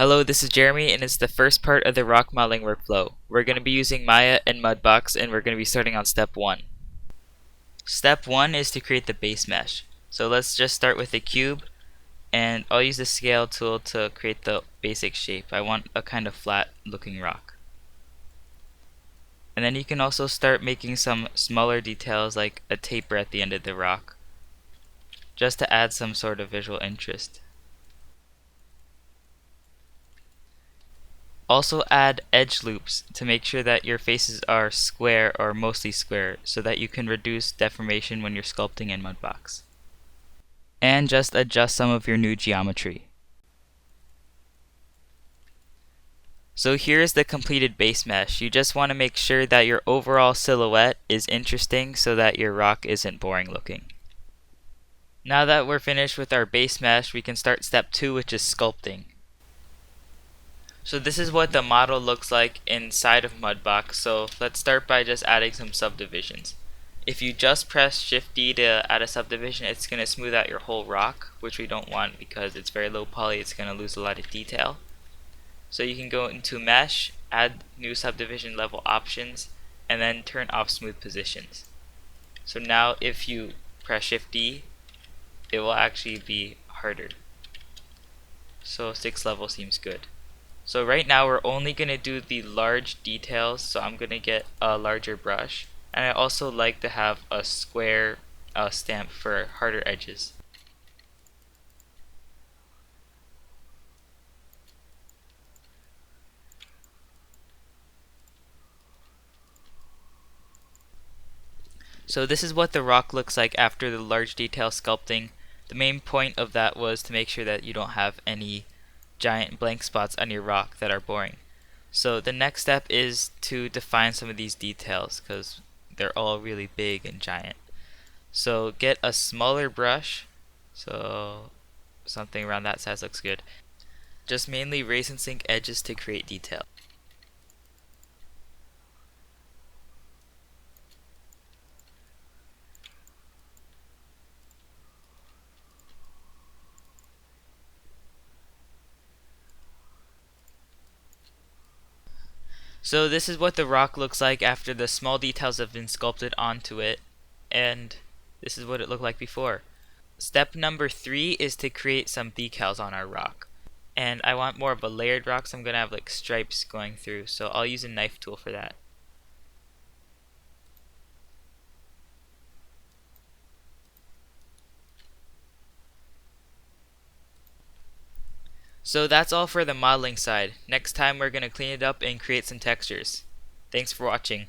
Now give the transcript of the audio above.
Hello, this is Jeremy, and it's the first part of the rock modeling workflow. We're going to be using Maya and Mudbox, and we're going to be starting on step 1. Step 1 is to create the base mesh. So let's just start with a cube, and I'll use the scale tool to create the basic shape. I want a kind of flat looking rock. And then you can also start making some smaller details like a taper at the end of the rock, just to add some sort of visual interest. Also add edge loops to make sure that your faces are square or mostly square so that you can reduce deformation when you're sculpting in Mudbox. And just adjust some of your new geometry. So here's the completed base mesh. You just want to make sure that your overall silhouette is interesting so that your rock isn't boring looking. Now that we're finished with our base mesh, we can start step 2, which is sculpting. So this is what the model looks like inside of Mudbox. So let's start by just adding some subdivisions. If you just press Shift D to add a subdivision, it's going to smooth out your whole rock, which we don't want because it's very low poly, it's going to lose a lot of detail. So you can go into Mesh, add new subdivision level options, and then turn off smooth positions. So now if you press Shift D, it will actually be harder. So 6 level seems good. So right now we're only going to do the large details, so I'm going to get a larger brush. And I also like to have a square stamp for harder edges. So this is what the rock looks like after the large detail sculpting. The main point of that was to make sure that you don't have any giant blank spots on your rock that are boring. So the next step is to define some of these details because they're all really big and giant. So get a smaller brush, so something around that size looks good. Just mainly raise and sink edges to create detail. So this is what the rock looks like after the small details have been sculpted onto it, and this is what it looked like before. Step number 3 is to create some decals on our rock. And I want more of a layered rock, so I'm going to have like stripes going through, so I'll use a knife tool for that. So that's all for the modeling side. Next time we're going to clean it up and create some textures. Thanks for watching.